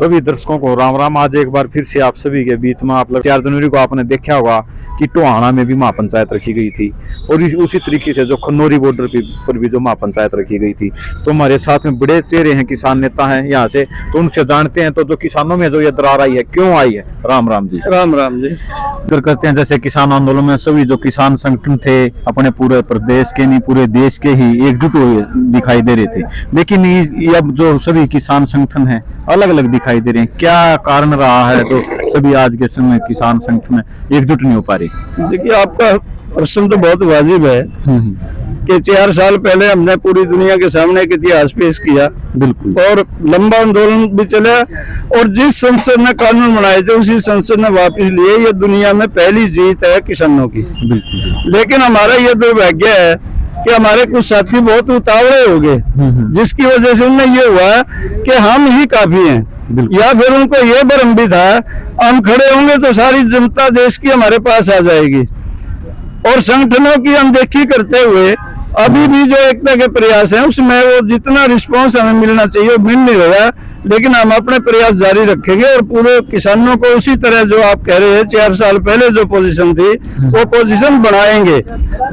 सभी दर्शकों को राम राम। आज एक बार फिर से आप सभी के बीच में आप लोग 4 जनवरी को आपने देखा होगा कि टोहाना में भी महापंचायत रखी गई थी और उसी तरीके से जो खनौरी बॉर्डर पर भी जो महापंचायत रखी गई थी। तो हमारे साथ में बड़े चेहरे हैं, किसान नेता हैं यहाँ से, तो उनसे जानते हैं तो जो किसानों में जो ये दरार आई है क्यों आई है। राम राम जी। राम राम जी। जिक्र करते हैं जैसे किसान आंदोलन में सभी जो किसान संगठन थे अपने पूरे प्रदेश के नहीं पूरे देश के ही एकजुट हुए दिखाई दे रहे थे, लेकिन ये अब जो सभी किसान संगठन हैं अलग अलग दिखाई दे रहे हैं। क्या कारण रहा है तो सभी आज के समय किसान संगठन एकजुट नहीं हो पा रही? देखिए, आपका प्रश्न तो बहुत वाजिब है कि 4 साल पहले हमने पूरी दुनिया के सामने एक इतिहास पेश किया, बिल्कुल, और लंबा आंदोलन भी चला और जिस संसद ने कानून बनाए थे उसी संसद ने वापस लिए। ये दुनिया में पहली जीत है किसानों की। बिल्कुल। लेकिन हमारा ये दुर्भाग्य है कि हमारे कुछ साथी बहुत उतावले हो गए, जिसकी वजह से उनमें ये हुआ कि हम ही काफी हैं, या फिर उनको ये भ्रम भी था हम खड़े होंगे तो सारी जनता देश की हमारे पास आ जाएगी। और संगठनों की अनदेखी करते हुए अभी भी जो एकता के प्रयास हैं उसमें वो जितना रिस्पांस हमें मिलना चाहिए वो मिल नहीं रहा, लेकिन हम अपने प्रयास जारी रखेंगे और पूरे किसानों को उसी तरह जो आप कह रहे हैं 4 साल पहले जो पोजीशन थी वो पोजीशन बनाएंगे।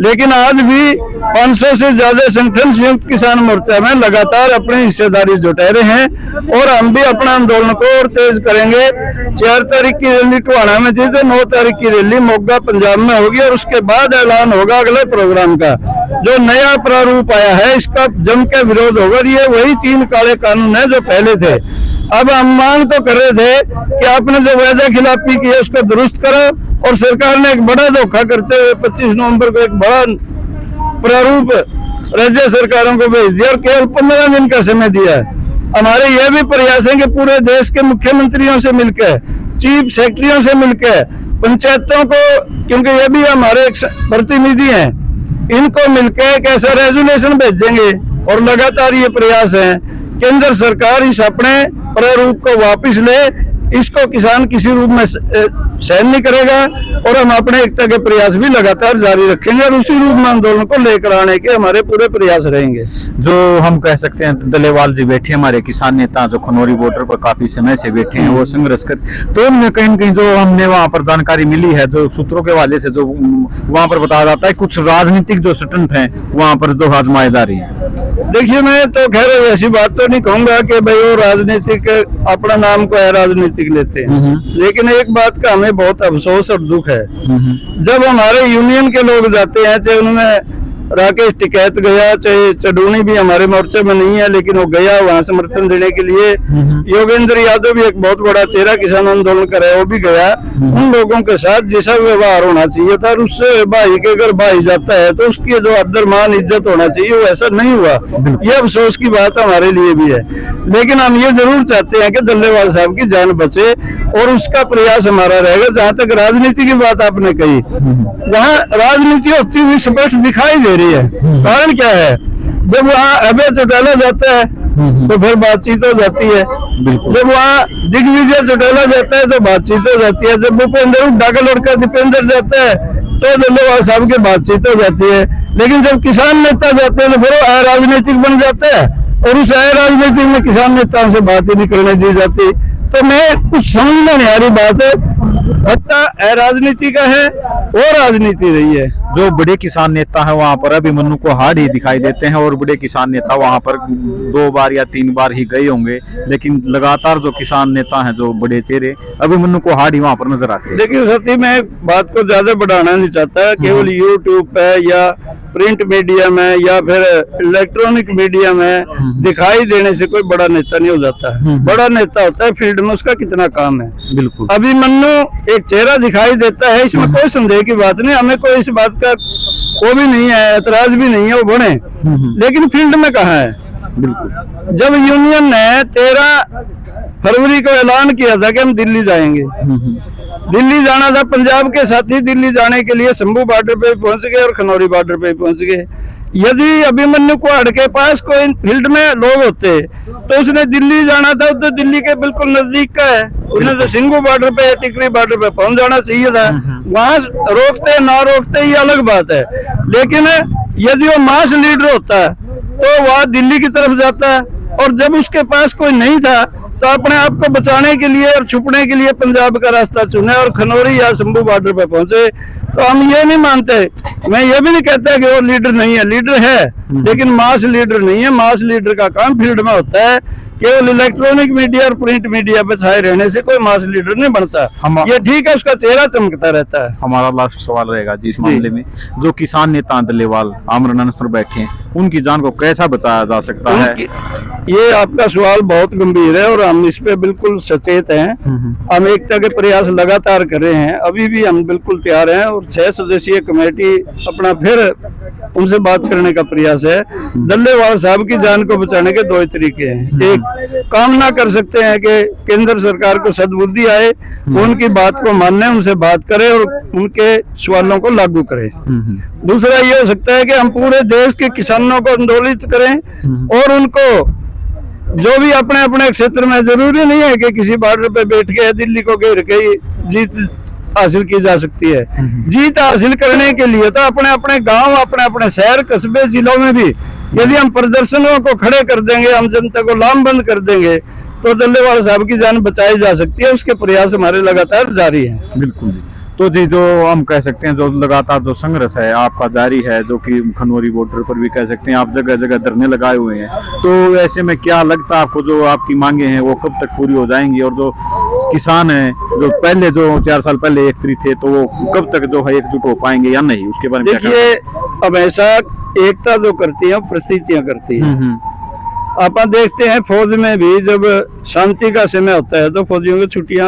लेकिन आज भी 500 से ज्यादा संगठन संयुक्त किसान मोर्चा में लगातार अपनी हिस्सेदारी जुटा रहे हैं और हम भी अपना आंदोलन को और तेज करेंगे। 4 तारीख की रैली टोहाना में थी तो 9 तारीख की रैली मोगा पंजाब में होगी और उसके बाद ऐलान होगा अगले प्रोग्राम का। जो नया प्रारूप आया है इसका जम के विरोध होगा। ये वही 3 काले कानून है जो पहले थे। अब हम मांग तो कर रहे थे कि आपने जो वायदा खिलाफी की है उसको दुरुस्त करो, और सरकार ने एक बड़ा धोखा करते हुए 25 नवंबर को एक बड़ा प्रारूप राज्य सरकारों को भेज दिया और केवल 15 दिन का समय दिया है। हमारे यह भी प्रयास है कि पूरे देश के मुख्यमंत्रियों से मिलकर, चीफ सेक्रेटरियों से मिलकर, पंचायतों को, क्योंकि ये भी हमारे एक प्रतिनिधि हैं, इनको मिलकर एक ऐसा रेजोल्यूशन भेजेंगे। और लगातार ये प्रयास है केंद्र सरकार इस अपने प्रारूप को वापस ले, इसको किसान किसी रूप में सहन नहीं करेगा और हम अपने एकता के प्रयास भी लगातार जारी रखेंगे और उसी रूप में आंदोलन को लेकर आने के हमारे पूरे प्रयास रहेंगे। जो हम कह सकते हैं दलेवाल जी बैठे हमारे किसान नेता जो खनौरी बॉर्डर पर काफी समय से बैठे हैं, वो संघर्ष कर, तो उनमें कहीं न कहीं जो हमने वहाँ पर जानकारी मिली है जो सूत्रों के हवाले से जो वहाँ पर बताया जाता है कुछ राजनीतिक जो स्टंट है वहाँ पर जो आजमाए जा रही है। देखिए, मैं तो खैर ऐसी बात तो नहीं कहूंगा कि भाई वो राजनीतिक अपना नाम को है राजनीतिक लेते हैं, लेकिन एक बात का हमें बहुत अफसोस और दुख है। जब हमारे यूनियन के लोग जाते हैं, चाहे उनमें राकेश टिकैत गया, चाहे चडूनी भी हमारे मोर्चे में नहीं है लेकिन वो गया वहां समर्थन देने के लिए, योगेंद्र यादव भी एक बहुत बड़ा चेहरा किसान आंदोलन कर रहा है, वो भी गया। उन लोगों के साथ जैसा व्यवहार होना चाहिए था, उससे भाई के अगर भाई जाता है तो उसकी जो अदर मान इज्जत होना चाहिए वो ऐसा नहीं हुआ। ये अफसोस की बात हमारे लिए भी है, लेकिन हम ये जरूर चाहते हैं कि दल्लेवाल साहब की जान बचे और उसका प्रयास हमारा रहेगा। जहाँ तक राजनीति की बात आपने कही, वहाँ राजनीति होती हुई स्पष्ट दिखाई दे रही है। कारण क्या है, जब वहाँ अभय चौटाला जाता है तो फिर बातचीत हो जाती है, जब वहाँ दिग्विजय चौटाला जाता है तो बातचीत हो जाती है, जब भूपेंद्र हुड्डा का लड़का दीपेंद्र जाता है तो दल्लेवाल साहब की बातचीत हो जाती है। लेकिन जब किसान नेता जाते हैं तो फिर वो अराजनीतिक बन जाता है और उस अराजनीतिक में किसान नेताओं से बात ही नहीं करने दी जाती। तो मैं कुछ समझना नहीं आ रही बात है, राजनीति का है वो राजनीति रही है। जो बड़े किसान नेता हैं वहां पर अभिमन्यु को हार्ड ही दिखाई देते हैं और बड़े किसान नेता वहां पर 2 बार या 3 बार ही गए होंगे, लेकिन लगातार जो किसान नेता हैं जो बड़े चेहरे अभिमन्यु को हार्ड ही वहां पर नजर आते हैं। देखिए सती, मैं बात को ज्यादा बढ़ाना नहीं चाहता, केवल यूट्यूब पे या प्रिंट मीडिया में या फिर इलेक्ट्रॉनिक मीडिया में दिखाई देने से कोई बड़ा नेता नहीं हो जाता है। बड़ा नेता होता है फील्ड में, उसका कितना काम है। बिल्कुल, अभिमन्यु एक चेहरा दिखाई देता है, इसमें कोई संदेह की बात नहीं, हमें कोई इस बात का वो भी नहीं है, एतराज भी नहीं है, वो बने, लेकिन फील्ड में कहाँ है। बिल्कुल, जब यूनियन ने 13 फरवरी को ऐलान किया था कि हम दिल्ली जाएंगे, दिल्ली जाना था, पंजाब के साथी दिल्ली जाने के लिए शंभू बॉर्डर पे पहुंच गए और खनौरी बॉर्डर पे पहुंच गए। यदि अभिमन्यु कुहाड़ के पास कोई फील्ड में लोग होते तो उसने दिल्ली जाना था, तो दिल्ली के बिल्कुल नजदीक का है, उसने तो सिंघू बॉर्डर पे टिकरी बॉर्डर पे पहुंच जाना चाहिए था। वहां रोकते ना रोकते ये अलग बात है, लेकिन यदि वो मास लीडर होता तो वह दिल्ली की तरफ जाता और जब उसके पास कोई नहीं था तो अपने आप को बचाने के लिए और छुपने के लिए पंजाब का रास्ता चुने और खनौरी या शंभू बॉर्डर पे पहुंचे। तो हम ये नहीं मानते, मैं ये भी नहीं कहता कि वो लीडर नहीं है, लीडर है, लेकिन मास लीडर नहीं है। मास लीडर का काम फील्ड में होता है, केवल इलेक्ट्रॉनिक मीडिया और प्रिंट मीडिया पे छाए रहने से कोई मास लीडर नहीं बनता। ये ठीक है, उसका चेहरा चमकता रहता है। हमारा लास्ट सवाल रहेगा जी इस मामले में, जो किसान नेता डल्लेवाल आमरण अनशन पर बैठे हैं, उनकी जान को कैसा बचाया जा सकता है? ये आपका सवाल बहुत गंभीर है और हम इस पे बिल्कुल सचेत हैं। हम एकता के प्रयास लगातार कर रहे हैं, अभी भी हम बिल्कुल तैयार हैं और 6 सदस्यीय कमेटी अपना फिर उनसे बात करने का प्रयास है। डल्लेवाल साहब की जान को बचाने के 2 तरीके हैं। एक, कामना कर सकते हैं कि केंद्र सरकार को सद्बुद्धि आए, उनकी बात को माने, उनसे बात करें और उनके सवालों को लागू करें। दूसरा ये हो सकता है कि हम पूरे देश के किसानों को आंदोलित करें और उनको जो भी अपने अपने क्षेत्र में, जरूरी नहीं है कि किसी बॉर्डर पे बैठ के दिल्ली को घेर के जीत हासिल की जा सकती है। जीत हासिल करने के लिए तो अपने अपने गांव, अपने अपने शहर, कस्बे, जिलों में भी यदि हम प्रदर्शनों को खड़े कर देंगे, हम जनता को लामबंद कर देंगे, तो डल्लेवाल साहब की जान बचाई जा सकती है। उसके प्रयास हमारे लगातार जारी हैं। बिल्कुल जी। तो जी, जो हम कह सकते हैं, जो लगातार जो संघर्ष है आपका जारी है, जो कि खनौरी बॉर्डर पर भी कह सकते हैं, आप जगह जगह धरने लगाए हुए हैं, तो ऐसे में क्या लगता है आपको, जो आपकी मांगे हैं वो कब तक पूरी हो जाएंगी? और जो किसान हैं, जो पहले जो 4 साल पहले एकत्रित थे, तो वो कब तक जो है एकजुट हो पाएंगे या नहीं, उसके बारे में देखिए, अब ऐसा एकता जो करती है परिस्थितियां करती है। आप देखते हैं फौज में भी जब शांति का समय होता है तो फौजियों को छुट्टियां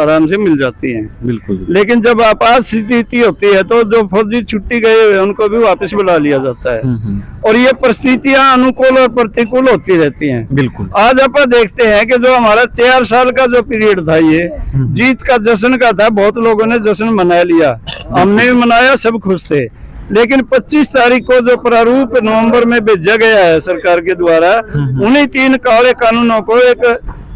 आराम से मिल जाती हैं। बिल्कुल। लेकिन जब आपात स्थिति होती है तो जो फौजी छुट्टी गए हुए उनको भी वापस बुला लिया जाता है और ये परिस्थितियां अनुकूल और प्रतिकूल होती रहती हैं। बिल्कुल। आज आप देखते हैं कि जो हमारा 4 साल का जो पीरियड था, ये जीत का जश्न का था, बहुत लोगों ने जश्न मना लिया, हमने भी मनाया, सब खुश थे। लेकिन 25 तारीख को जो प्रारूप नवंबर में भेजा गया है सरकार के द्वारा, उन्हीं 3 काले कानूनों को एक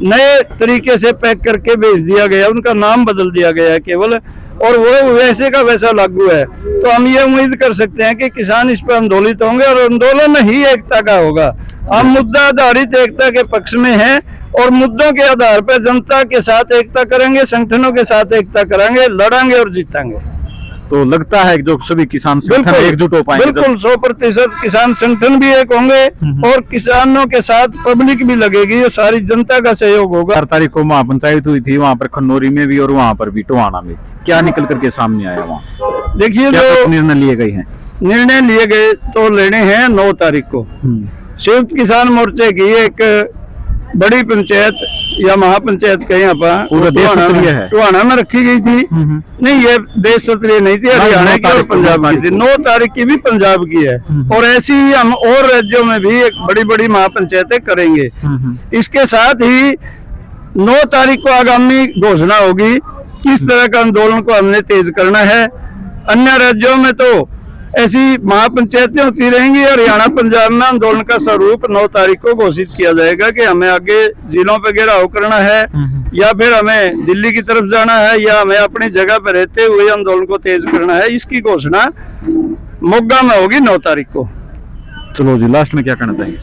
नए तरीके से पैक करके भेज दिया गया, उनका नाम बदल दिया गया है केवल, और वो वैसे का वैसा लागू है। तो हम ये उम्मीद कर सकते हैं कि किसान इस पर आंदोलित होंगे और आंदोलन ही एकता का होगा। हम मुद्दा आधारित एकता के पक्ष में हैं और मुद्दों के आधार पर जनता के साथ एकता करेंगे, संगठनों के साथ एकता करेंगे, लड़ेंगे और जीतेंगे। तो लगता है कि जो सभी किसान संगठन एकजुट हो पाएंगे। बिल्कुल 100% किसान संगठन भी एक होंगे और किसानों के साथ पब्लिक भी लगेगी, सारी जनता का सहयोग होगा। 4 तारीख को महापंचायत हुई थी, वहाँ पर खनौरी में भी और वहाँ पर भी टोहाना में, क्या निकल करके सामने आया वहाँ? देखिए, जो निर्णय लिए गए हैं, निर्णय लिए गए तो लेने हैं 9 तारीख को। संयुक्त किसान मोर्चे की एक बड़ी पंचायत या महापंचायत कहीं आप टोहाना में रखी गई थी। नहीं, ये देश स्तरीय नहीं थी, हरियाणा की और पंजाब की थी। 9 तारीख की भी पंजाब की है और ऐसी ही हम और राज्यों में भी एक बड़ी बड़ी महापंचायतें करेंगे। इसके साथ ही 9 तारीख को आगामी घोषणा होगी किस तरह का आंदोलन को हमने तेज करना है। अन्य राज्यों में तो ऐसी महापंचायतें होती रहेंगी। हरियाणा पंजाब में आंदोलन का स्वरूप 9 तारीख को घोषित किया जाएगा कि हमें आगे जिलों पे घेराव करना है या फिर हमें दिल्ली की तरफ जाना है या हमें अपनी जगह पर रहते हुए आंदोलन को तेज करना है। इसकी घोषणा मोगा में होगी 9 तारीख को। चलो जी, लास्ट में क्या कहना चाहिए?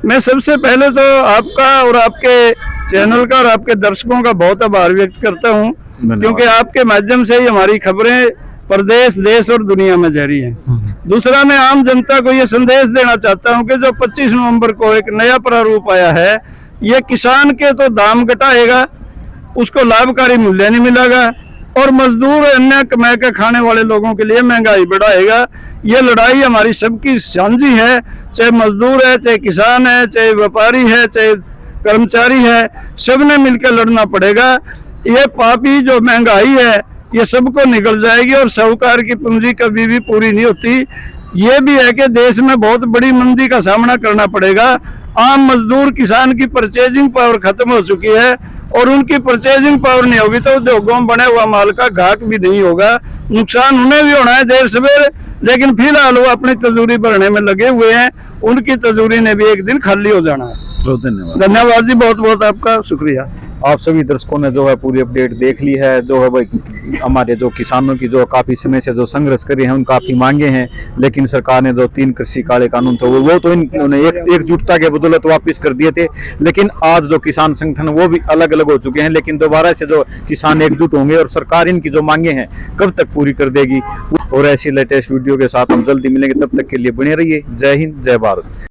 मैं सबसे पहले तो आपका और आपके चैनल का और आपके दर्शकों का बहुत आभार व्यक्त करता हूँ, क्योंकि आपके माध्यम से ही हमारी खबरें प्रदेश, देश और दुनिया में जारी है। दूसरा, मैं आम जनता को ये संदेश देना चाहता हूँ कि जो 25 नवंबर को एक नया प्रारूप आया है, ये किसान के तो दाम घटाएगा, उसको लाभकारी मूल्य नहीं मिलेगा और मजदूर अन्य कमा के खाने वाले लोगों के लिए महंगाई बढ़ाएगा। ये लड़ाई हमारी सबकी साझी है, चाहे मजदूर है, चाहे किसान है, चाहे व्यापारी है, चाहे कर्मचारी है, सबने मिलकर लड़ना पड़ेगा। ये पापी जो महंगाई है ये सबको निकल जाएगी और साहूकार की पूंजी कभी भी पूरी नहीं होती। ये भी है कि देश में बहुत बड़ी मंदी का सामना करना पड़ेगा। आम मजदूर किसान की परचेजिंग पावर खत्म हो चुकी है और उनकी परचेजिंग पावर नहीं होगी तो उद्योगों में बने हुआ माल का घाट भी नहीं होगा। नुकसान उन्हें भी होना है देर सवेर, लेकिन फिलहाल वो अपनी तजूरी भरने में लगे हुए हैं, उनकी तजूरी ने भी एक दिन खाली हो जाना है। धन्यवाद। धन्यवाद जी, बहुत बहुत आपका शुक्रिया। आप सभी दर्शकों ने जो है पूरी अपडेट देख ली है। जो है भाई हमारे जो किसानों की जो काफी समय से जो संघर्ष करे हैं, उन काफी मांगे हैं, लेकिन सरकार ने जो 3 कृषि काले कानून थे वो तो इन्होंने एकजुटता के बदौलत वापस कर दिए थे। लेकिन आज जो किसान संगठन वो भी अलग अलग हो चुके हैं, लेकिन दोबारा से जो किसान एकजुट होंगे और सरकार इनकी जो मांगे हैं कब तक पूरी कर देगी। और ऐसी लेटेस्ट वीडियो के साथ हम जल्दी मिलेंगे, तब तक के लिए बने रहिए। जय हिंद, जय भारत।